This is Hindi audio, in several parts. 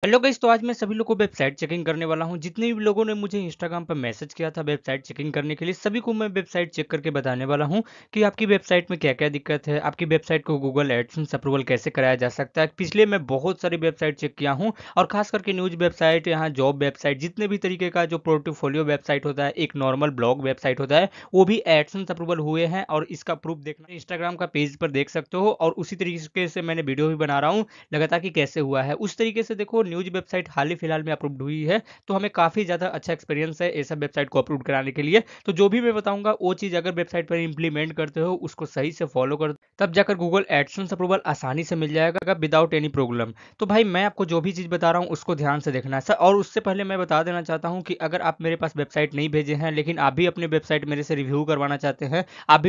हेलो गाइस, तो आज मैं सभी लोगों को वेबसाइट चेकिंग करने वाला हूं। जितने भी लोगों ने मुझे इंस्टाग्राम पर मैसेज किया था वेबसाइट चेकिंग करने के लिए, सभी को मैं वेबसाइट चेक करके बताने वाला हूं कि आपकी वेबसाइट में क्या-क्या दिक्कत है, आपकी वेबसाइट को गूगल एडसेंस अप्रूवल कैसे कराया जा सकता है। पिछले मैं बहुत सारी वेबसाइट चेक किया हूं और खास करके न्यूज़ वेबसाइट, यहाँ जॉब वेबसाइट, जितने भी तरीके का जो पोर्टफोलियो वेबसाइट होता है, एक नॉर्मल ब्लॉग वेबसाइट होता है, वो भी एडसेंस अप्रूवल हुए हैं और इसका प्रूफ देखना इंस्टाग्राम का पेज पर देख सकते हो। और उसी तरीके से मैंने वीडियो भी बना रहा हूँ लगातार कि कैसे हुआ है। उस तरीके से देखो, न्यूज़ वेबसाइट हाल ही फिलहाल में अप्रूव्ड हुई है, तो हमें काफ़ी ज़्यादा अच्छा एक्सपीरियंस है ये सब वेबसाइट को अप्रूव कराने के लिए। तो जो भी मैं बताऊंगा वो चीज़ अगर वेबसाइट पर इंप्लीमेंट करते हो, उसको सही से फॉलो कर, तब जाकर गूगल एडसेंस अप्रूवल आसानी से मिल जाएगा विदाउट एनी प्रॉब्लम। तो भाई मैं आपको जो भी चीज़ बता रहा हूँ उसको ध्यान से देखना है सर। और उससे पहले मैं बता देना चाहता हूँ कि अगर आप मेरे पास वेबसाइट नहीं भेजे हैं, लेकिन आप भी अपने वेबसाइट मेरे से रिव्यू करवाना चाहते हैं, आप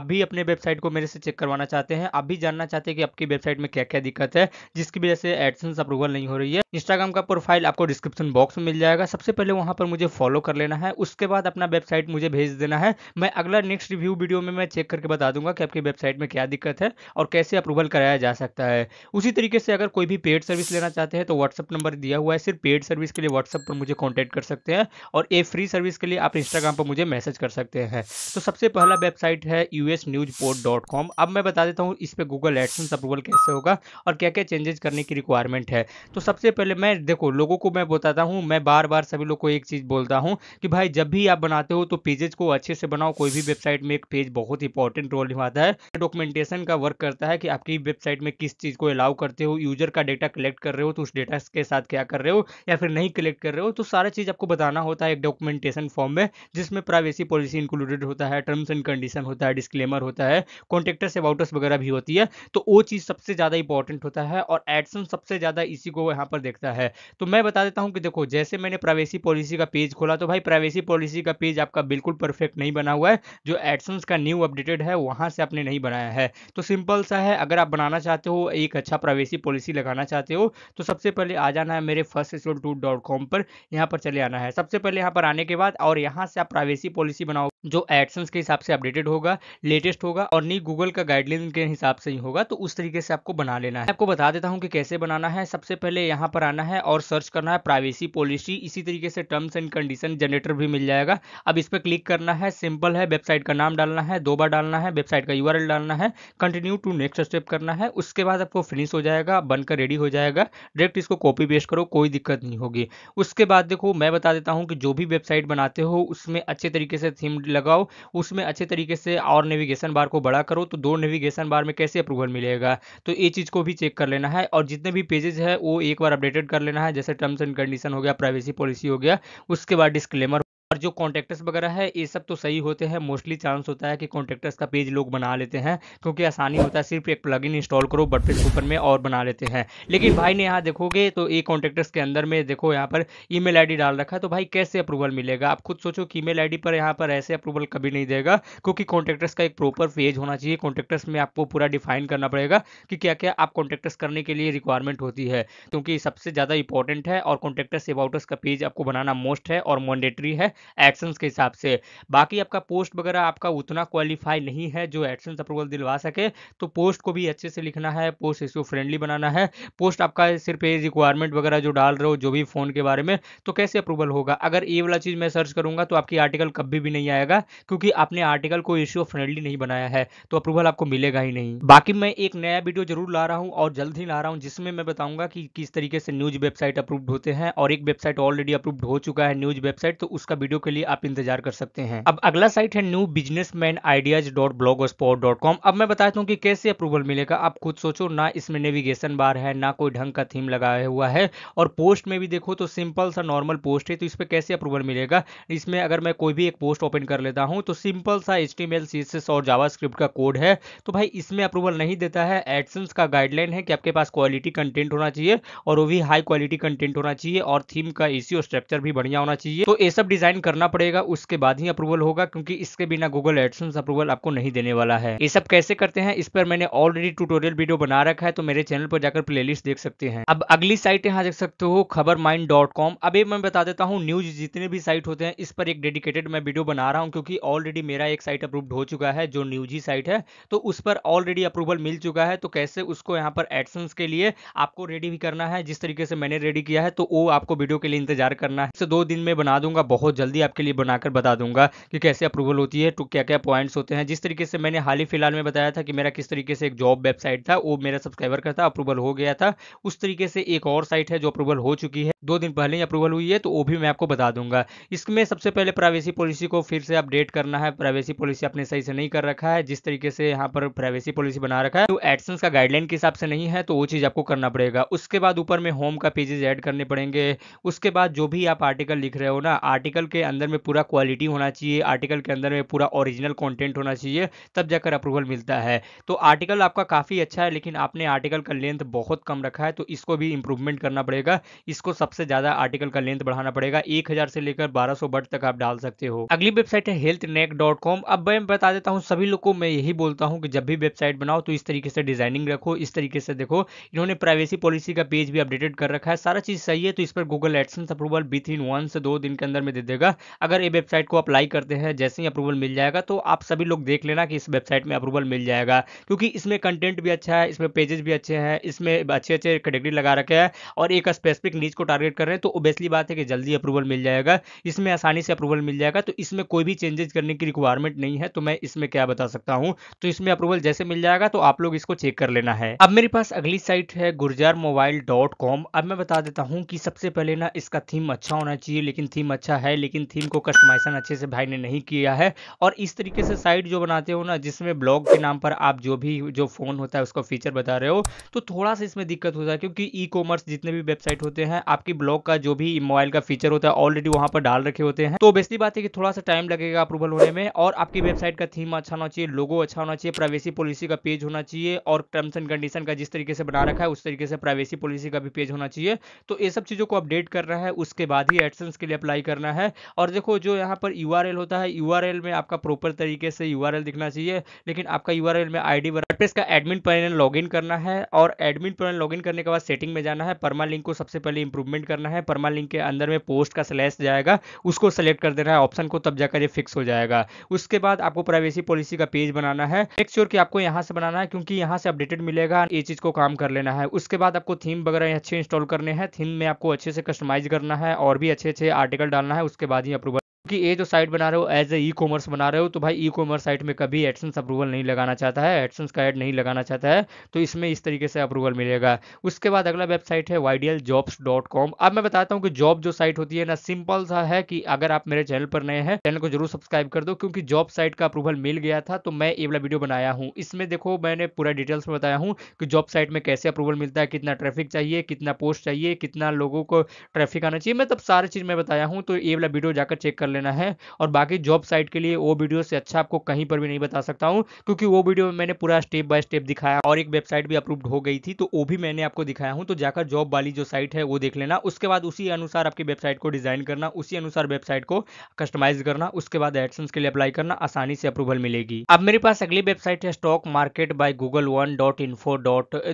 भी अपने वेबसाइट को मेरे से चेक करवाना चाहते हैं, आप भी जानना चाहते हैं कि आपकी वेबसाइट में क्या क्या दिक्कत है जिसकी वजह से एडसेंस अप्रूवल नहीं हो रही है, इंस्टाग्राम का प्रोफाइल आपको डिस्क्रिप्शन बॉक्स में मिल जाएगा। सबसे पहले वहां पर मुझे फॉलो कर लेना है, उसके बाद अपना वेबसाइट मुझे भेज देना है। मैं अगला नेक्स्ट रिव्यू वीडियो में मैं चेक करके बता दूंगा कि आपकी वेबसाइट में क्या दिक्कत है और कैसे अप्रूवल कराया जा सकता है। उसी तरीके से अगर कोई भी पेड सर्विस लेना चाहते हैं तो व्हाट्सअप नंबर दिया हुआ है, सिर्फ पेड सर्विस के लिए व्हाट्सअप पर मुझे कॉन्टैक्ट कर सकते हैं और ये फ्री सर्विस के लिए आप इंस्टाग्राम पर मुझे मैसेज कर सकते हैं। तो सबसे पहला वेबसाइट है usnewsport.com। अब मैं बता देता हूँ इस पे गूगल एडसेंस अप्रूवल कैसे होगा और क्या क्या चेंजेस करने की रिक्वायरमेंट है। तो सबसे पहले मैं देखो, लोगों को मैं बताता हूँ, मैं बार बार सभी लोग को एक चीज बोलता हूँ कि भाई जब भी आप बनाते हो तो पेजेस को अच्छे से बनाओ। कोई भी वेबसाइट में एक पेज बहुत इंपॉर्टेंट रोल निभाता है, डॉक्यूमेंटेशन का वर्क करता है कि आपकी वेबसाइट में किस चीज को अलाउ करते हो, यूजर का डेटा कलेक्ट कर रहे हो तो उस डेटा के साथ क्या कर रहे हो या फिर नहीं कलेक्ट कर रहे हो, तो सारा चीज आपको बताना होता है एक डॉक्यूमेंटेशन फॉर्म में, जिसमें प्राइवेसी पॉलिसी इंक्लूडेड होता है, टर्म्स एंड कंडीशन होता है, डिस्क्लेमर होता है, कॉन्टेक्टर्स अबाउटस वगैरह भी होती है। तो वो चीज सबसे ज्यादा इंपॉर्टेंट होता है और एडसेंस सबसे ज्यादा इसी को यहाँ पर देखता है। तो मैं बता देता हूँ कि देखो, जैसे मैंने प्राइवेसी पॉलिसी का पेज खोला तो भाई प्राइवेसी पॉलिसी का पेज आपका बिल्कुल परफेक्ट नहीं बना हुआ है, जो एडसेंस का न्यू अपडेटेड है वहां से आपने नहीं बनाया है। तो सिंपल सा है, अगर आप बनाना चाहते हो, एक अच्छा प्राइवेसी पॉलिसी लगाना चाहते हो, तो सबसे पहले आ जाना है मेरे firststore2.com पर। यहाँ पर चले आना है सबसे पहले, यहाँ पर आने के बाद और यहाँ से आप प्राइवेसी पॉलिसी बनाओ जो एडसेंस के हिसाब से अपडेटेड होगा, लेटेस्ट होगा और नहीं गूगल का गाइडलाइन के हिसाब से ही होगा। तो उस तरीके से आपको बना लेना है। आपको बता देता हूं कि कैसे बनाना है। सबसे पहले यहां पर आना है और सर्च करना है प्राइवेसी पॉलिसी। इसी तरीके से टर्म्स एंड कंडीशन जनरेटर भी मिल जाएगा। अब इस पर क्लिक करना है, सिंपल है, वेबसाइट का नाम डालना है, 2 बार डालना है, वेबसाइट का यूआरएल डालना है, कंटिन्यू टू नेक्स्ट स्टेप करना है। उसके बाद आपको फिनिश हो जाएगा, बनकर रेडी हो जाएगा। डायरेक्ट इसको कॉपी पेस्ट करो, कोई दिक्कत नहीं होगी। उसके बाद देखो, मैं बता देता हूं कि जो भी वेबसाइट बनाते हो उसमें अच्छे तरीके से थीम लगाओ, उसमें अच्छे तरीके से और नेविगेशन बार को बड़ा करो। तो 2 नेविगेशन बार में कैसे अप्रूवल मिलेगा, तो ये चीज को भी चेक कर लेना है। और जितने भी पेजेस है वो एक बार अपडेटेड कर लेना है, जैसे टर्म्स एंड कंडीशन हो गया, प्राइवेसी पॉलिसी हो गया, उसके बाद डिस्क्लेमर और जो कॉन्टेक्टर्स वगैरह है ये सब तो सही होते हैं। मोस्टली चांस होता है कि कॉन्टेक्टर्स का पेज लोग बना लेते हैं क्योंकि आसानी होता है, सिर्फ एक प्लगइन इंस्टॉल करो वर्डप्रेस ऊपर में और बना लेते हैं। लेकिन भाई ने यहाँ देखोगे तो ये कॉन्टेक्टर्स के अंदर में देखो, यहाँ पर ईमेल आईडी डाल रखा है। तो भाई कैसे अप्रूवल मिलेगा, आप खुद सोचो कि ईमेल आईडी पर यहाँ पर ऐसे अप्रूवल कभी नहीं देगा, क्योंकि कॉन्टेक्टर्स का एक प्रॉपर पेज होना चाहिए। कॉन्टेक्टर्स में आपको पूरा डिफाइन करना पड़ेगा कि क्या क्या आप कॉन्टेक्टर्स करने के लिए रिक्वायरमेंट होती है, क्योंकि सबसे ज्यादा इंपॉर्टेंट है। और कॉन्टेक्टर्स अबाउटस का पेज आपको बनाना मोस्ट है और मैंडेटरी है एडसेंस के हिसाब से। बाकी आपका पोस्ट वगैरह आपका उतना क्वालिफाई नहीं है जो एडसेंस अप्रूवल दिलवा सके, तो पोस्ट को भी अच्छे से लिखना है, पोस्ट इशू फ्रेंडली बनाना है। पोस्ट आपका सिर्फ ये रिक्वायरमेंट वगैरह जो डाल रहे हो जो भी फोन के बारे में, तो कैसे अप्रूवल होगा। अगर ये वाला चीज मैं सर्च करूंगा तो आपकी आर्टिकल कभी भी नहीं आएगा, क्योंकि आपने आर्टिकल को इश्यू फ्रेंडली नहीं बनाया है, तो अप्रूवल आपको मिलेगा ही नहीं। बाकी मैं एक नया वीडियो जरूर ला रहा हूँ और जल्द ही ला रहा हूँ, जिसमें मैं बताऊंगा कि किस तरीके से न्यूज वेबसाइट अप्रूव्ड होते हैं। और एक वेबसाइट ऑलरेडी अप्रूव्ड हो चुका है न्यूज वेबसाइट, तो उसका वीडियो के लिए आप इंतजार कर सकते हैं। अब अगला साइट है न्यू बिजनेसमैन आइडियाज .blogspot.com। अब मैं बताता हूँ कि कैसे अप्रूवल मिलेगा। आप खुद सोचो ना, इसमें नेविगेशन बार है, ना कोई ढंग का थीम लगाया हुआ है, और पोस्ट में भी देखो तो सिंपल सा नॉर्मल पोस्ट है, तो इस पे कैसे अप्रूवल मिलेगा। इसमें अगर मैं कोई भी एक पोस्ट ओपन कर लेता हूँ तो सिंपल सा HTML CSS और जावास्क्रिप्ट का कोड है, तो भाई इसमें अप्रूवल नहीं देता है। एडसेंस का गाइडलाइन है कि आपके पास क्वालिटी कंटेंट होना चाहिए और वो भी हाई क्वालिटी कंटेंट होना चाहिए, और थीम का इश्यू स्ट्रक्चर भी बढ़िया होना चाहिए। तो ये सब डिजाइन स्कैन करना पड़ेगा, उसके बाद ही अप्रूवल होगा, क्योंकि इसके बिना गूगल एडसेंस अप्रूवल आपको नहीं देने वाला है। ये सब कैसे करते हैं इस पर मैंने ऑलरेडी ट्यूटोरियल वीडियो बना रखा है, तो मेरे चैनल पर जाकर प्लेलिस्ट देख सकते हैं। अब अगली साइट यहाँ देख सकते हो खबरमाइन.com। अब ये मैं बता देता हूँ, न्यूज जितने भी साइट होते हैं इस पर एक डेडिकेटेड मैं वीडियो बना रहा हूँ, क्योंकि ऑलरेडी मेरा एक साइट अप्रूव्ड हो चुका है जो न्यूजी साइट है, तो उस पर ऑलरेडी अप्रूवल मिल चुका है। तो कैसे उसको यहाँ पर एडसेंस के लिए आपको रेडी भी करना है, जिस तरीके से मैंने रेडी किया है, तो वो आपको वीडियो के लिए इंतजार करना है। इसे 2 दिन में बना दूंगा, बहुत जल्दी आपके लिए बनाकर बता दूंगा कि कैसे अप्रूवल होती है, तो क्या क्या पॉइंट्स होते हैं। जिस तरीके से मैंने हाल ही फिलहाल में बताया था कि मेरा किस तरीके से एक जॉब वेबसाइट था, वो मेरा सब्सक्राइबर का था, अप्रूवल हो गया था, उस तरीके से एक और साइट है जो अप्रूवल हो चुकी है, 2 दिन पहले ही अप्रूवल हुई है, तो वो भी मैं आपको बता दूंगा। इसमें सबसे पहले प्राइवेसी पॉलिसी को फिर से अपडेट करना है। प्राइवेसी पॉलिसी आपने सही से नहीं कर रखा है, जिस तरीके से यहाँ पर प्राइवेसी पॉलिसी बना रखा है तो एडसेंस का गाइडलाइन के हिसाब से नहीं है, तो वो चीज आपको करना पड़ेगा। उसके बाद ऊपर में होम का पेजेस ऐड करने पड़ेंगे। उसके बाद जो भी आप आर्टिकल लिख रहे हो ना, आर्टिकल के अंदर में पूरा क्वालिटी होना चाहिए, आर्टिकल के अंदर में पूरा ओरिजिनल कंटेंट होना चाहिए, तब जाकर अप्रूवल मिलता है। तो आर्टिकल आपका काफी अच्छा है, लेकिन आपने आर्टिकल का लेंथ बहुत कम रखा है, तो इसको भी इंप्रूवमेंट करना पड़ेगा। इसको सबसे ज्यादा आर्टिकल का लेंथ बढ़ाना पड़ेगा, 1000 से लेकर 1200 वर्ड तक आप डाल सकते हो। अगली वेबसाइट है healthneck.com। अब मैं बता देता हूँ, सभी लोग को मैं यही बोलता हूँ कि जब भी वेबसाइट बनाओ तो इस तरीके से डिजाइनिंग रखो, इस तरीके से देखो। इन्होंने प्राइवेसी पॉलिसी का पेज भी अपडेटेड कर रखा है, सारा चीज सही है, तो इस पर Google AdSense approval with in 1 से 2 दिन के अंदर में दे देगा। अगर ये वेबसाइट को अप्लाई करते हैं, जैसे ही अप्रूवल मिल जाएगा, तो आप सभी लोग देख लेना कि इस वेबसाइट में अप्रूवल मिल जाएगा, क्योंकि इसमें कंटेंट भी अच्छा है, इसमें पेजेस भी अच्छे हैं, इसमें अच्छे अच्छे कैटेगरी लगा रखे हैं और एक स्पेसिफिक नीच को टारगेट कर रहे हैं, तो ओबियसली बात है कि जल्दी अप्रूवल मिल जाएगा, इसमें आसानी से अप्रूवल मिल जाएगा। तो इसमें कोई भी चेंजेस करने की रिक्वायरमेंट नहीं है, तो मैं इसमें क्या बता सकता हूं, तो इसमें अप्रूवल जैसे मिल जाएगा तो आप लोग इसको चेक कर लेना है। अब मेरे पास अगली साइट है gurjarmobile.com। अब मैं बता देता हूं कि सबसे पहले ना इसका थीम अच्छा होना चाहिए, लेकिन थीम अच्छा है, लेकिन थीम को कस्टमाइजेशन अच्छे से भाई ने नहीं किया है। और इस तरीके से साइट जो बनाते हो ना, जिसमें ब्लॉग के नाम पर आप जो फोन होता है उसका फीचर बता रहे हो, तो थोड़ा सा इसमें दिक्कत होता है, क्योंकि ई कॉमर्स जितने भी वेबसाइट होते हैं, आपकी ब्लॉग का जो भी मोबाइल का फीचर होता है ऑलरेडी वहां पर डाल रखे होते हैं, तो बेसिक बात है कि थोड़ा सा टाइम लगेगा अप्रूवल होने में। और आपकी वेबसाइट का थीम अच्छा होना चाहिए, लोगो अच्छा होना चाहिए, प्राइवेसी पॉलिसी का पेज होना चाहिए, और टर्म्स एंड कंडीशन का जिस तरीके से बना रखा है उस तरीके से प्राइवेसी पॉलिसी का भी पेज होना चाहिए। तो ये सब चीजों को अपडेट करना है, उसके बाद ही एडसेंस के लिए अप्लाई करना है। और देखो, जो यहाँ पर यूआरएल होता है, यूआरएल में आपका प्रॉपर तरीके से यूआरएल दिखना चाहिए, लेकिन आपका यूआरएल में आईडी वर्डप्रेस का एडमिन पैनल लॉगिन करना है, और एडमिन पैनल लॉगिन करने के बाद सेटिंग में जाना है, परमालिंक को सबसे पहले इंप्रूवमेंट करना है। परमालिंक के अंदर में पोस्ट का स्लैश जाएगा, उसको सेलेक्ट कर देना है ऑप्शन को, तब जाकर ये फिक्स हो जाएगा। उसके बाद आपको प्राइवेसी पॉलिसी का पेज बनाना है, मेक श्योर कि आपको यहाँ से बनाना है, क्योंकि यहाँ से अपडेटेड मिलेगा, ये चीज को काम कर लेना है। उसके बाद आपको थीम वगैरह अच्छे इंस्टॉल करने हैं, थीम में आपको अच्छे से कस्टमाइज करना है और भी अच्छे अच्छे आर्टिकल डालना है, उसके बाद ही अप्रूवल। कि ये जो साइट बना रहे हो एज ए ई कॉमर्स बना रहे हो, तो भाई ई कॉमर्स साइट में कभी एडसेंस अप्रूवल नहीं लगाना चाहता है, एडसेंस का ऐड नहीं लगाना चाहता है, तो इसमें इस तरीके से अप्रूवल मिलेगा। उसके बाद अगला वेबसाइट है ydealjobs.com। अब मैं बताता हूँ कि जॉब जो साइट होती है ना, सिंपल सा है कि अगर आप मेरे चैनल पर नए हैं, चैनल को जरूर सब्सक्राइब कर दो, क्योंकि जॉब साइट का अप्रूवल मिल गया था, तो मैं ये वाला वीडियो बनाया हूँ। इसमें देखो, मैंने पूरा डिटेल्स में बताया हूँ कि जॉब साइट में कैसे अप्रूवल मिलता है, कितना ट्रैफिक चाहिए, कितना पोस्ट चाहिए, कितना लोगों को ट्रैफिक आना चाहिए, मतलब सारी चीज मैं बताया हूँ। तो ये वाला वीडियो जाकर चेक कर लेना है। और बाकी जॉब साइट के लिए वो वीडियो से अच्छा आपको कहीं पर भी नहीं बता सकता हूं, क्योंकि वो वीडियो में मैंने पूरा स्टेप बाय स्टेप दिखाया, और एक वेबसाइट भी अप्रूव्ड हो गई थी, तो वो भी मैंने आपको दिखाया हूं। तो जाकर जॉब वाली जो साइट है वो देख लेना। उसके बाद उसी अनुसार आपकी वेबसाइट को डिजाइन करना, उसी अनुसार वेबसाइट को कस्टमाइज करना, उसके बाद एडसेंस के लिए अप्लाई करना, आसानी से अप्रूवल मिलेगी। अब मेरे पास अगली वेबसाइट है स्टॉक मार्केट बाय गूगल वन.info.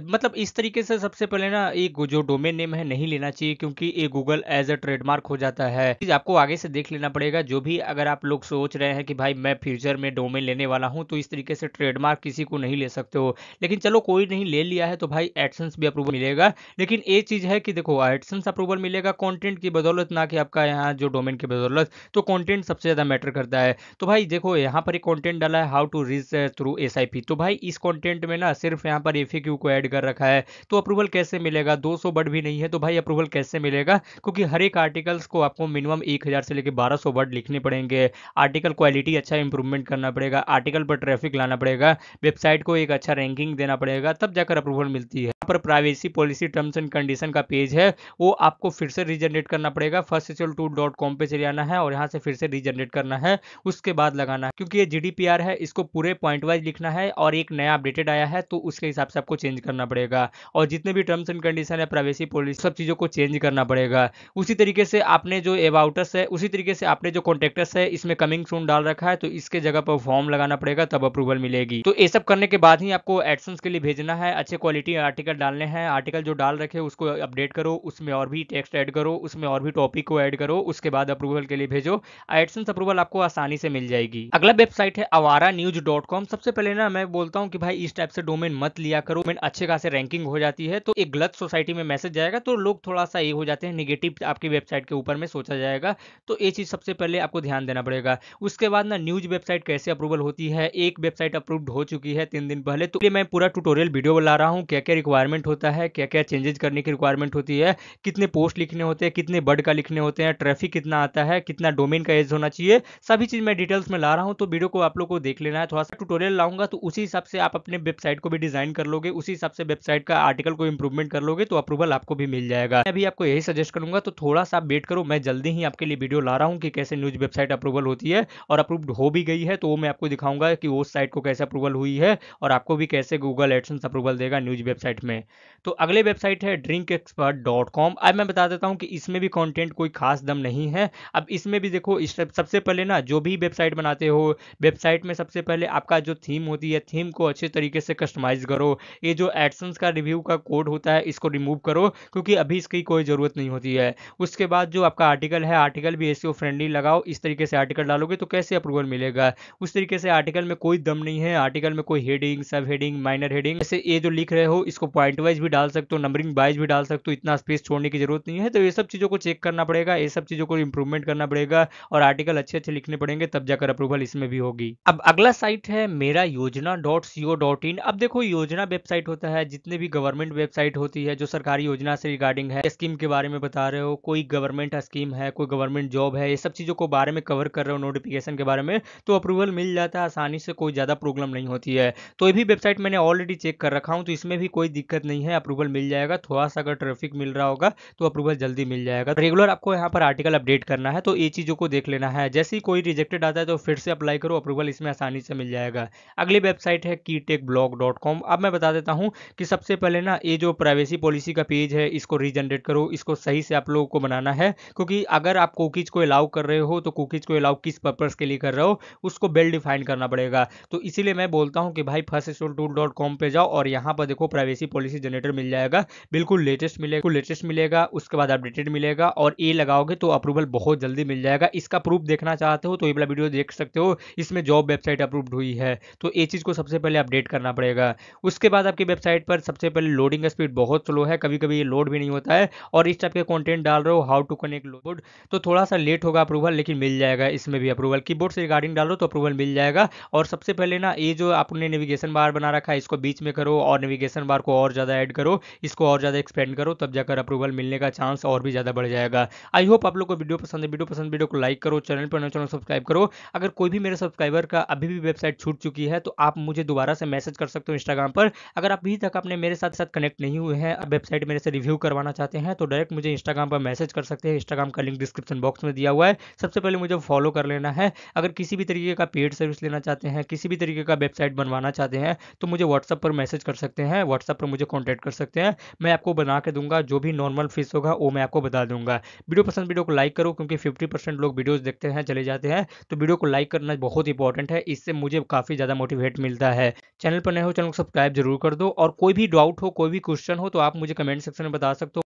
मतलब इस तरीके से सबसे पहले ना एक जो डोमेन नेम है नहीं लेना चाहिए, क्योंकि ये गूगल एज अ ट्रेडमार्क हो जाता है। आपको आगे से देख लेना पड़ेगा। जो भी अगर आप लोग सोच रहे हैं कि भाई मैं फ्यूचर में डोमेन लेने वाला हूं, तो इस तरीके से ट्रेडमार्क किसी को नहीं ले सकते हो, लेकिन चलो कोई नहीं ले लिया है तो भाई एडसेंस भी अप्रूवल मिलेगा। लेकिन एक चीज है कि देखो, एडसेंस अप्रूवल मिलेगा कंटेंट की बदौलत, ना कि आपका यहाँ जो डोमेन की बदौलत। तो कंटेंट सबसे ज्यादा मैटर करता है। तो भाई देखो, यहाँ पर एक कंटेंट डाला है, how to reach through SIP. तो भाई इस कंटेंट में ना सिर्फ यहाँ पर एफएक्यू को ऐड कर रखा है, तो अप्रूवल कैसे मिलेगा? 200 वर्ड भी नहीं है, तो भाई अप्रूवल कैसे मिलेगा? क्योंकि हर एक आर्टिकल्स को आपको मिनिमम 1000 से लेकर 1200 वर्ड लिखने पड़ेंगे, आर्टिकल क्वालिटी अच्छा इंप्रूवमेंट करना पड़ेगा, आर्टिकल पर ट्रैफिक लाना पड़ेगा, वेबसाइट को एक अच्छा रैंकिंग देना पड़ेगा, तब जाकर अप्रूवल मिलती है। पर privacy policy terms and condition का पेज है, वो आपको फिर से रीजनरेट करना पड़ेगा। firsthl2.com पे चले जाना है और यहाँ से फिर से रीजनरेट करना है, उसके बाद लगाना है। क्योंकि ये जीडीपीआर है, इसको पूरे पॉइंट वाइज लिखना है और एक नया अपडेटेड आया है तो उसके हिसाब से आपको चेंज करना पड़ेगा। और जितने भी टर्म्स एंड कंडीशन है, प्राइवेसी पॉलिसी, सब चीज़ों को चेंज करना पड़ेगा। उसी तरीके से आपने जो अबाउटस है, उसी तरीके से आपने जो कॉन्टेक्टस है, इसमें कमिंग सून डाल रखा है तो इसके जगह पर फॉर्म लगाना पड़ेगा, तब अप्रूवल मिलेगी। तो ये सब करने के बाद ही आपको एडसेंस के लिए भेजना है। अच्छे क्वालिटी आर्टिकल डालने हैं, आर्टिकल जो डाल रखे उसको अपडेट करो, उसमें और भी टेक्स्ट ऐड करो, उसमें और भी टॉपिक को ऐड करो, उसके बाद अप्रूवल के लिए भेजो। एडसेंस अप्रूवल आपको आसानी से मिल जाएगी। अगला वेबसाइट है awaranews.com। सबसे पहले ना मैं बोलता हूँ कि भाई इस टाइप से डोमेन मत लिया करो। डोमेन अच्छे खासे रैंकिंग हो जाती है तो एक गलत सोसाइटी में मैसेज जाएगा तो लोग थोड़ा सा ये हो जाते हैं, नेगेटिव आपकी वेबसाइट के ऊपर में सोचा जाएगा। तो ये चीज सबसे पहले आपको ध्यान देना पड़ेगा। उसके बाद ना न्यूज वेबसाइट कैसे अप्रूवल होती है, एक वेबसाइट अप्रूव्ड हो चुकी है 3 दिन पहले, तो मैं पूरा ट्यूटोरियल वीडियो बना रहा हूँ, क्या क्या रिक्वायरमेंट होता है, क्या क्या चेंजेस करने की रिक्वायरमेंट होती है, कितने पोस्ट लिखने होते हैं, कितने वर्ड का लिखने होते हैं, ट्रैफिक कितना आता है, कितना डोमेन का एज होना चाहिए, सभी चीज मैं डिटेल्स में ला रहा हूँ। तो वीडियो को आप लोग को देख लेना है। थोड़ा सा ट्यूटोरियल लाऊंगा तो उसी हिसाब से आप अपने वेबसाइट को भी डिजाइन कर लोगे, उसी हिसाब से वेबसाइट का आर्टिकल को इंप्रूवमेंट कर लोगे तो अप्रूवल आपको भी मिल जाएगा। मैं भी आपको यही सजेस्ट करूंगा, तो थोड़ा सा वेट करो, मैं जल्दी ही आपके लिए वीडियो ला रहा हूँ कि कैसे न्यूज वेबसाइट अप्रूवल होती है। और अप्रूव्ड हो भी गई है तो वो मैं आपको दिखाऊंगा कि उस साइट को कैसे अप्रूवल हुई है और आपको भी कैसे गूगल एडसेंस अप्रूवल देगा न्यूज वेबसाइट में। तो अगले वेबसाइट है drinkexpert.com। अब मैं बता देता हूँ कि इसमें भी कंटेंट कोई खास दम नहीं है। अब इसमें भी देखो, सबसे पहले ना जो भी वेबसाइट बनाते हो, वेबसाइट में सबसे पहले आपका जो थीम होती है, थीम को अच्छे तरीके से कस्टमाइज करो। ये जो एडसेंस का रिव्यू का कोड होता है इसको रिमूव करो, क्योंकि अभी इसकी कोई ज़रूरत नहीं होती है। उसके बाद जो आपका आर्टिकल है, आर्टिकल भी एसईओ फ्रेंडली लगाओ। इस तरीके से आर्टिकल डालोगे तो कैसे अप्रूवल मिलेगा। उस तरीके से आर्टिकल में कोई दम नहीं है, आर्टिकल में कोई हेडिंग, सब हेडिंग, माइनर हेडिंग, जैसे ये जो लिख रहे हो इसको पॉइंट वाइज भी डाल सकते हो, नंबरिंग वाइज भी डाल सकते हो, इतना स्पेस छोड़ने की जरूरत नहीं है। तो ये सब चीज़ों को चेक करना पड़ेगा, ये सब चीज़ों को इंप्रूवमेंट करना पड़ेगा और आर्टिकल अच्छे अच्छे लिखने पड़ेंगे, तब जाकर अप्रूवल इसमें भी होगी। अब अगला साइट है मेरा योजना.co.in। अब देखो, योजना वेबसाइट होता है, जितने भी गवर्नमेंट वेबसाइट होती है जो सरकारी योजना से रिगार्डिंग है, स्कीम के बारे में बता रहे हो, कोई गवर्नमेंट स्कीम है, कोई गवर्नमेंट जॉब है, ये सब चीज़ों को बारे में कवर कर रहे हो, नोटिफिकेशन के बारे में, तो अप्रूवल मिल जाता है आसानी से, कोई ज़्यादा प्रॉब्लम नहीं होती है। तो ये भी वेबसाइट मैंने ऑलरेडी चेक कर रखा हूँ, तो इसमें भी कोई दिक्कत नहीं है, अप्रूवल मिल जाएगा। थोड़ा सा अगर ट्रैफिक मिल रहा होगा तो अप्रूवल जल्दी मिल जाएगा। रेगुलर आपको यहाँ पर आर्टिकल अपडेट करना है, तो ये चीज़ों को देख लेना है। जैसे ही कोई रिजेक्टेड आता है तो फिर से अप्लाई करो, अप्रूवल इसमें आसानी से मिल जाएगा। अगली वेबसाइट है keytechblog.com। अब मैं बता देता हूँ कि सबसे पहले ना ये जो प्राइवेसी पॉलिसी का पेज है इसको रीजनरेट करो, इसको सही से आप लोगों को बनाना है, क्योंकि अगर आप कुकीज को अलाउ कर रहे हो तो कुकीज को अलाउ किस पर्पस के लिए कर रहे हो उसको वेल डिफाइन करना पड़ेगा। तो इसीलिए मैं बोलता हूँ कि भाई firststol2.com पे जाओ और यहाँ पर देखो प्राइवेसी पॉलिसी जनरेटर मिल जाएगा, बिल्कुल लेटेस्ट मिलेगा, उसके बाद अपडेटेड मिलेगा और ये लगाओगे तो अप्रूवल बहुत जल्दी मिल जाएगा। इसका प्रूफ देखना चाहते हो तो ये वाला वीडियो देख सकते हो, इसमें जॉब वेबसाइट अप्रूव्ड हुई है। तो ये चीज़ को सबसे पहले अपडेट करना पड़ेगा। उसके बाद आपकी वेबसाइट पर सबसे पहले लोडिंग स्पीड बहुत स्लो है, कभी कभी ये लोड भी नहीं होता है, और इस टाइप के कंटेंट डाल रहे हो, हाउ टू कनेक्ट कीबोर्ड, तो थोड़ा सा लेट होगा अप्रूवल, लेकिन मिल जाएगा इसमें भी अप्रूवल। कीबोर्ड से रिगार्डिंग डालो तो अप्रूवल मिल जाएगा। और सबसे पहले ना ये जो आपने नेविगेशन बार बना रखा है इसको बीच में करो और नेविगेशन बार को और ज़्यादा ऐड करो, इसको और ज़्यादा एक्सपेंड करो, तब जाकर अप्रूवल मिलने का चांस और भी ज़्यादा बढ़ जाएगा। आई होप आप लोग को वीडियो पसंद है, वीडियो को लाइक करो, चैनल पर नए चैनल सब्सक्राइब करो। अगर कोई भी मेरे सब्सक्राइबर का अभी भी वेबसाइट छूट चुकी है तो आप मुझे दोबारा से मैसेज कर सकते हो इंस्टाग्राम पर। अगर आप अभी तक अपने मेरे साथ कनेक्ट नहीं हुए हैं, वेबसाइट मेरे से रिव्यू करवाना चाहते हैं तो डायरेक्ट मुझे इंस्टाग्राम पर मैसेज कर सकते हैं। इंस्टाग्राम का लिंक डिस्क्रिप्शन बॉक्स में दिया हुआ है, सबसे पहले मुझे फॉलो कर लेना है। अगर किसी भी तरीके का पेड सर्विस लेना चाहते हैं, किसी भी तरीके का वेबसाइट बनवाना चाहते हैं तो मुझे व्हाट्सअप पर मैसेज कर सकते हैं, व्हाट्सअप पर मुझे कॉन्टैक्ट कर सकते हैं, मैं आपको बना के दूंगा। जो भी नॉर्मल फीस होगा वो मैं आपको बता दूंगा। वीडियो को लाइक करो, क्योंकि 50% लोग वीडियोस देखते हैं चले जाते हैं, तो वीडियो को लाइक करना बहुत इंपॉर्टेंट है, इससे मुझे काफ़ी ज़्यादा मोटिवेट मिलता है। चैनल पर नए हो, चैनल को सब्सक्राइब जरूर कर दो, और कोई भी डाउट हो, कोई भी क्वेश्चन हो तो आप मुझे कमेंट सेक्शन में बता सकते हो।